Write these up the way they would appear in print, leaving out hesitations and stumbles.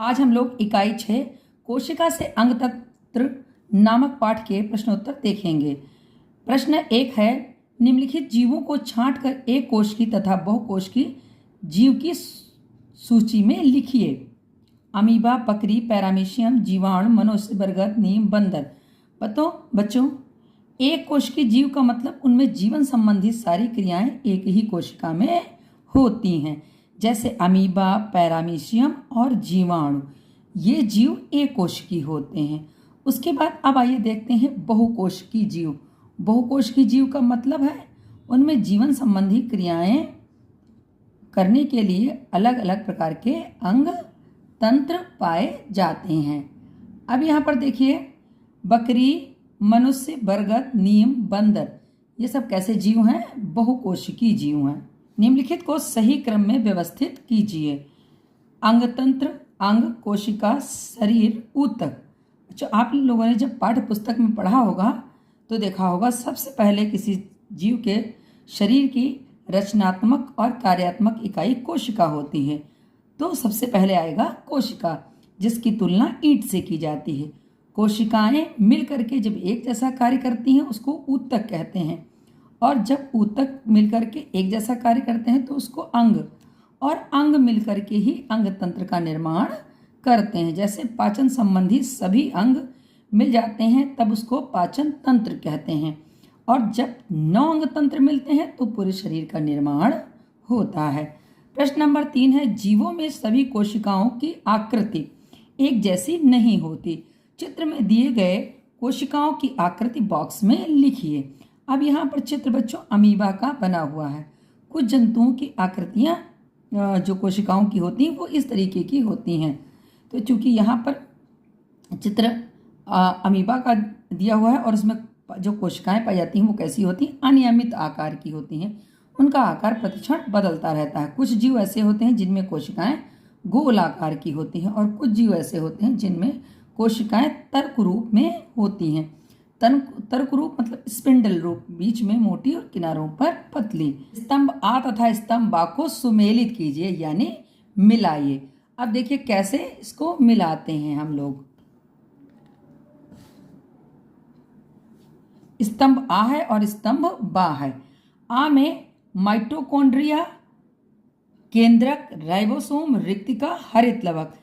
आज हम लोग इकाई 6 कोशिका से अंग तंत्र नामक पाठ के प्रश्नोत्तर देखेंगे। प्रश्न 1 है, निम्नलिखित जीवों को छांटकर एक कोश की तथा बहुकोश की जीव की सूची में लिखिए। अमीबा, पकड़ी, पैरामीशियम, जीवाणु, मनुष्य, बरगद, नीम, बंदर। बच्चों, एक कोश की जीव का मतलब उनमें जीवन संबंधी सारी क्रियाएं एक ही कोशिका में होती हैं, जैसे अमीबा, पैरामीशियम और जीवाणु। ये जीव एक कोश की होते हैं। उसके बाद अब आइए देखते हैं बहुकोश की जीव। बहुकोश की जीव का मतलब है उनमें जीवन संबंधी क्रियाएं करने के लिए अलग अलग प्रकार के अंग तंत्र पाए जाते हैं। अब यहाँ पर देखिए, बकरी, मनुष्य, बरगद, नीम, बंदर, ये सब कैसे जीव हैं? बहुकोशिकीय जीव हैं। निम्नलिखित को सही क्रम में व्यवस्थित कीजिए। अंग तंत्र, अंग, कोशिका, शरीर, ऊतक। जो आप लोगों ने जब पाठ्य पुस्तक में पढ़ा होगा तो देखा होगा, सबसे पहले किसी जीव के शरीर की रचनात्मक और कार्यात्मक इकाई कोशिका होती है। तो सबसे पहले आएगा कोशिका, जिसकी तुलना ईंट से की जाती है। कोशिकाएं मिलकर के जब एक जैसा कार्य करती हैं उसको ऊतक कहते हैं, और जब ऊतक मिलकर के एक जैसा कार्य करते हैं तो उसको अंग, और अंग मिलकर के ही अंग तंत्र का निर्माण करते हैं। जैसे पाचन संबंधी सभी अंग मिल जाते हैं तब उसको पाचन तंत्र कहते हैं, और जब 9 अंग तंत्र मिलते हैं तो पूरे शरीर का निर्माण होता है। प्रश्न नंबर 3 है, जीवों में सभी कोशिकाओं की आकृति एक जैसी नहीं होती। चित्र में दिए गए कोशिकाओं की आकृति बॉक्स में लिखिए। अब यहाँ पर चित्र बच्चों अमीबा का बना हुआ है। कुछ जंतुओं की आकृतियाँ जो कोशिकाओं की होती हैं वो इस तरीके की होती हैं। तो चूंकि यहाँ पर चित्र अमीबा का दिया हुआ है और उसमें जो कोशिकाएं पाई जाती हैं वो कैसी होती हैं? अनियमित आकार की होती हैं। उनका आकार प्रतिक्षण बदलता रहता है। कुछ जीव ऐसे होते हैं जिनमें कोशिकाएं गोल आकार की होती हैं, और कुछ जीव ऐसे होते हैं जिनमें कोशिकाएं तर्क रूप में होती हैं। तर्क रूप मतलब स्पिंडल रूप, बीच में मोटी और किनारों पर पतली। स्तंभ आ तथा स्तंभ बा को सुमेलित कीजिए, यानी मिलाइए। अब देखिए कैसे इसको मिलाते हैं हम लोग। स्तंभ आ है और स्तंभ बा है। आ में माइटोकॉन्ड्रिया, केंद्रक, राइबोसोम, रिक्तिका, हरित लवक,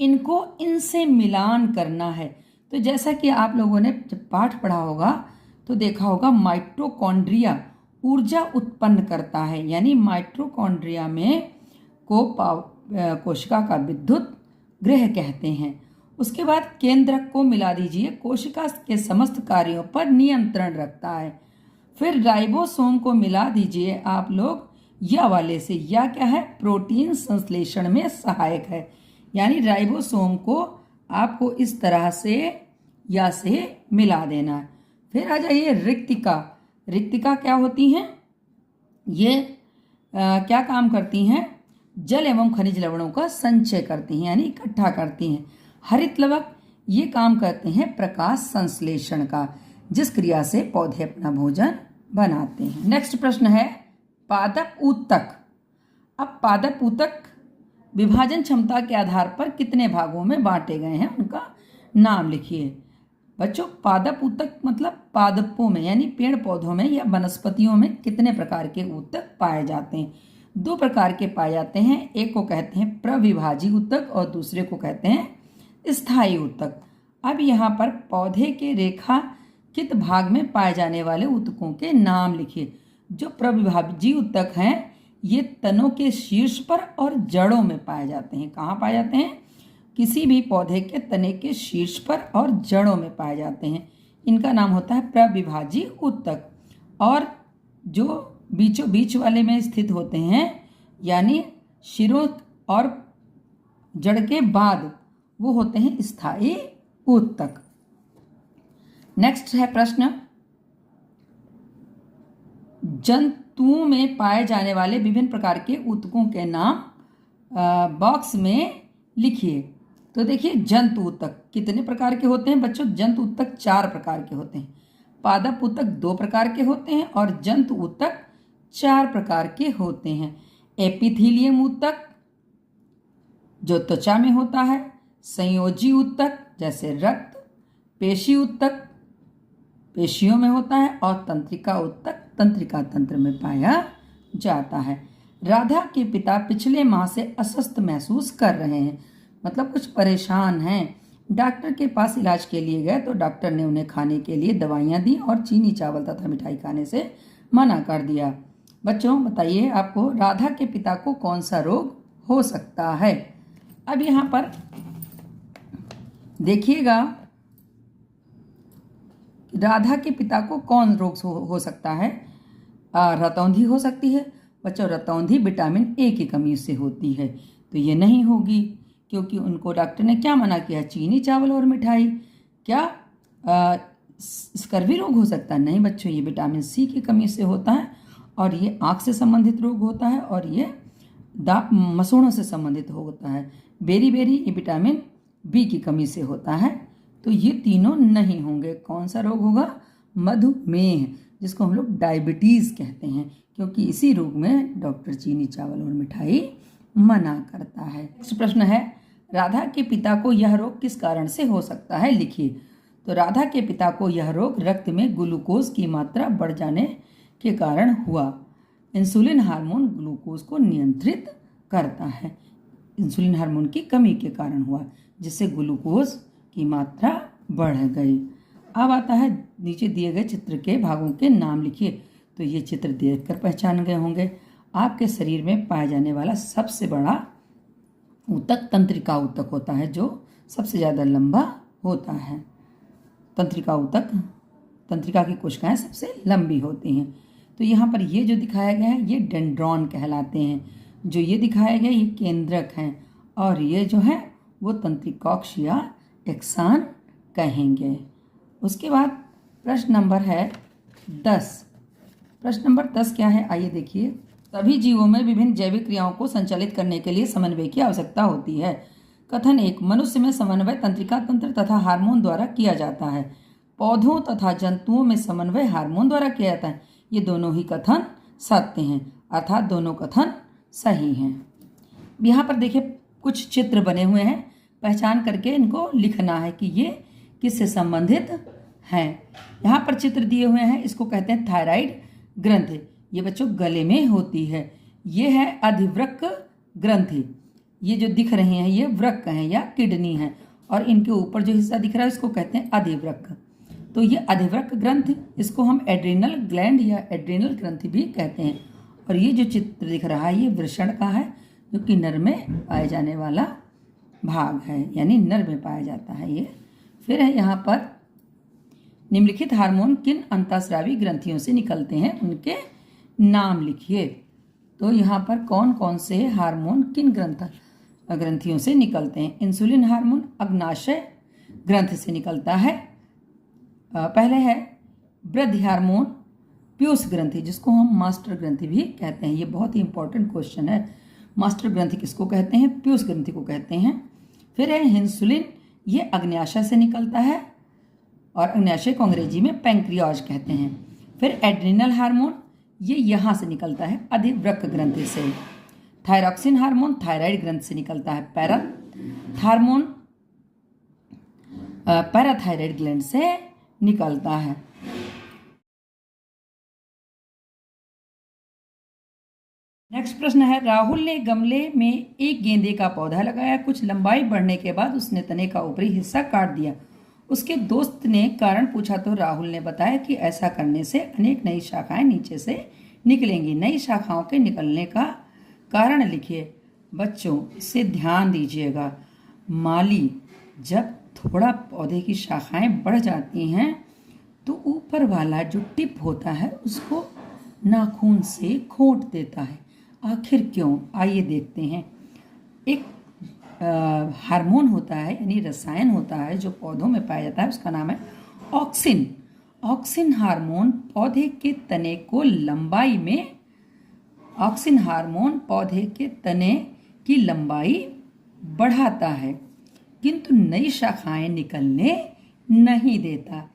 इनको इनसे मिलान करना है। तो जैसा कि आप लोगों ने जब पाठ पढ़ा होगा तो देखा होगा, माइटोकॉन्ड्रिया ऊर्जा उत्पन्न करता है, यानी माइटोकॉन्ड्रिया में को कोशिका का विद्युत गृह कहते हैं। उसके बाद केंद्रक को मिला दीजिए, कोशिका के समस्त कार्यों पर नियंत्रण रखता है। फिर राइबोसोम को मिला दीजिए आप लोग या वाले से। या क्या है? प्रोटीन संश्लेषण में सहायक है, यानी राइबोसोम को आपको इस तरह से या से मिला देना है। फिर आ जाइए रिक्तिका। रिक्तिका क्या होती हैं? ये क्या काम करती हैं? जल एवं खनिज लवणों का संचय करती हैं, यानी इकट्ठा करती हैं। हरित लवक ये काम करते हैं प्रकाश संश्लेषण का, जिस क्रिया से पौधे अपना भोजन बनाते हैं। नेक्स्ट प्रश्न है, पादप ऊतक। अब पादप ऊतक विभाजन क्षमता के आधार पर कितने भागों में बांटे गए हैं, उनका नाम लिखिए। बच्चों, पादप ऊतक मतलब पादपों में, यानी पेड़ पौधों में या वनस्पतियों में कितने प्रकार के ऊतक पाए जाते हैं? 2 प्रकार के पाए जाते हैं। एक को कहते हैं प्रविभाजी ऊतक और दूसरे को कहते हैं स्थायी ऊतक। अब यहाँ पर पौधे के रेखाकित भाग में पाए जाने वाले ऊतकों के नाम लिखिए। जो प्रविभाजी ऊतक हैं ये तनों के शीर्ष पर और जड़ों में पाए जाते हैं। कहाँ पाए जाते हैं? किसी भी पौधे के तने के शीर्ष पर और जड़ों में पाए जाते हैं। इनका नाम होता है प्रविभाजी ऊतक। और जो बीचों बीच वाले में स्थित होते हैं, यानी शिरों और जड़ के बाद, वो होते हैं स्थायी ऊतक। नेक्स्ट है प्रश्न, जंतुओं में पाए जाने वाले विभिन्न प्रकार के ऊतकों के नाम बॉक्स में लिखिए। तो देखिए, जंतु ऊतक कितने प्रकार के होते हैं बच्चों? जंतु ऊतक 4 प्रकार के होते हैं। पादप ऊतक 2 प्रकार के होते हैं और जंतु ऊतक 4 प्रकार के होते हैं। एपिथीलियम ऊतक जो त्वचा में होता है, संयोजी ऊतक जैसे रक्त, पेशी ऊतक पेशियों में होता है, और तंत्रिका ऊतक तंत्रिका तंत्र में पाया जाता है। राधा के पिता पिछले माह से अस्वस्थ महसूस कर रहे हैं, मतलब कुछ परेशान हैं। डॉक्टर के पास इलाज के लिए गए तो डॉक्टर ने उन्हें खाने के लिए दवाइयाँ दी और चीनी चावल तथा मिठाई खाने से मना कर दिया। बच्चों बताइए, आपको राधा के पिता को कौन सा रोग हो सकता है? अब यहाँ पर देखिएगा, राधा के पिता को कौन रोग हो सकता है? रतौंधी हो सकती है। बच्चों, रतौंधी विटामिन ए की कमी से होती है, तो ये नहीं होगी, क्योंकि उनको डॉक्टर ने क्या मना किया? चीनी चावल और मिठाई। क्या स्कर्वी रोग हो सकता है? नहीं बच्चों, ये विटामिन सी की कमी से होता है, और ये आँख से संबंधित रोग होता है, और ये मसूड़ों से संबंधित होता है। बेरी बेरी ये विटामिन बी की कमी से होता है, तो ये तीनों नहीं होंगे। कौन सा रोग होगा? मधुमेह, जिसको हम लोग डायबिटीज़ कहते हैं, क्योंकि इसी रोग में डॉक्टर चीनी चावल और मिठाई मना करता है। नेक्स्ट प्रश्न है, राधा के पिता को यह रोग किस कारण से हो सकता है? लिखिए। तो राधा के पिता को यह रोग रक्त में ग्लूकोज की मात्रा बढ़ जाने के कारण हुआ। इंसुलिन हार्मोन ग्लूकोज को नियंत्रित करता है। इंसुलिन हार्मोन की कमी के कारण हुआ, जिससे ग्लूकोज की मात्रा बढ़ गई। अब आता है, नीचे दिए गए चित्र के भागों के नाम लिखिए। तो ये चित्र देखकर पहचान गए होंगे। आपके शरीर में पाया जाने वाला सबसे बड़ा ऊतक तंत्रिका ऊतक होता है, जो सबसे ज़्यादा लंबा होता है। तंत्रिका ऊतक, तंत्रिका की कोशिकाएं सबसे लंबी होती हैं। तो यहाँ पर ये जो दिखाया गया है ये डेंड्रॉन कहलाते हैं। जो ये दिखाया गया ये केंद्रक हैं, और ये जो है वो तंत्रिकाक्ष या एक्सान कहेंगे। उसके बाद प्रश्न नंबर है 10। प्रश्न नंबर 10 क्या है? आइए देखिए। सभी जीवों में विभिन्न जैविक क्रियाओं को संचालित करने के लिए समन्वय की आवश्यकता होती है। कथन 1, मनुष्य में समन्वय तंत्रिका तंत्र तथा हार्मोन द्वारा किया जाता है। पौधों तथा जंतुओं में समन्वय हार्मोन द्वारा किया जाता है। ये दोनों ही कथन सत्य हैं, अर्थात दोनों कथन सही हैं। यहाँ पर देखिए कुछ चित्र बने हुए हैं, पहचान करके इनको लिखना है कि ये किससे संबंधित हैं। यहाँ पर चित्र दिए हुए हैं, इसको कहते हैं थायराइड ग्रंथि। ये बच्चों गले में होती है। ये है अधिवृक्क ग्रंथि। ये जो दिख रहे हैं ये वृक्क हैं या किडनी हैं, और इनके ऊपर जो हिस्सा दिख रहा है इसको कहते हैं अधिवृक्क। तो ये अधिवृक्क ग्रंथि, इसको हम एड्रिनल ग्लैंड या एड्रिनल ग्रंथि भी कहते हैं। और ये जो चित्र दिख रहा है ये वृषण का है, जो कि नर में पाए जाने वाला भाग है, यानी नर में पाया जाता है ये। फिर है यहाँ पर, निम्नलिखित हार्मोन किन अंतःस्रावी ग्रंथियों से निकलते हैं, उनके नाम लिखिए। तो यहाँ पर कौन कौन से हार्मोन किन ग्रंथियों से निकलते हैं? इंसुलिन हार्मोन अग्नाशय ग्रंथि से निकलता है। पहले है वृद्धि हार्मोन पीयूष ग्रंथि, जिसको हम मास्टर ग्रंथि भी कहते हैं। ये बहुत ही इंपॉर्टेंट क्वेश्चन है। मास्टर ग्रंथि किसको कहते हैं? पीयूष ग्रंथि को कहते हैं। फिर है इंसुलिन, ये अग्न्याशय से निकलता है, और अग्न्याशय को अंग्रेजी में पैंक्रियाज कहते हैं। फिर एड्रिनल हार्मोन, ये यहाँ से निकलता है अधिवृक्क ग्रंथि से। थायरॉक्सिन हार्मोन थायराइड ग्रंथि से निकलता है। हार्मोन पैराथायराइड ग्लैंड से निकलता है। नेक्स्ट प्रश्न है, राहुल ने गमले में एक गेंदे का पौधा लगाया। कुछ लंबाई बढ़ने के बाद उसने तने का ऊपरी हिस्सा काट दिया। उसके दोस्त ने कारण पूछा तो राहुल ने बताया कि ऐसा करने से अनेक नई शाखाएं नीचे से निकलेंगी। नई शाखाओं के निकलने का कारण लिखिए। बच्चों इसे ध्यान दीजिएगा। माली जब थोड़ा पौधे की शाखाएं बढ़ जाती हैं तो ऊपर वाला जो टिप होता है उसको नाखून से खोंट देता है। आखिर क्यों? आइए देखते हैं। एक हार्मोन होता है, यानी रसायन होता है जो पौधों में पाया जाता है, उसका नाम है ऑक्सिन। ऑक्सिन हार्मोन पौधे के तने को लंबाई में, ऑक्सिन हार्मोन पौधे के तने की लंबाई बढ़ाता है, किंतु नई शाखाएं निकलने नहीं देता,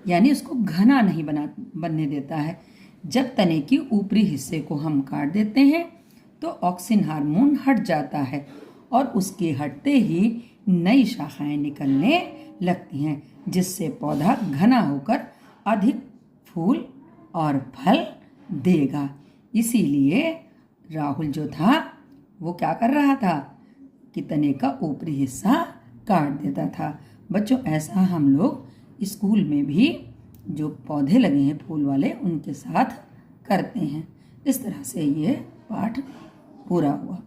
यानी उसको घना नहीं बनने देता है। जब तने की ऊपरी हिस्से को हम काट देते हैं तो ऑक्सिन हार्मोन हट जाता है, और उसके हटते ही नई शाखाएं निकलने लगती हैं, जिससे पौधा घना होकर अधिक फूल और फल देगा। इसीलिए राहुल जो था वो क्या कर रहा था कि तने का ऊपरी हिस्सा काट देता था। बच्चों, ऐसा हम लोग स्कूल में भी जो पौधे लगे हैं फूल वाले उनके साथ करते हैं। इस तरह से ये पाठ पूरा हुआ।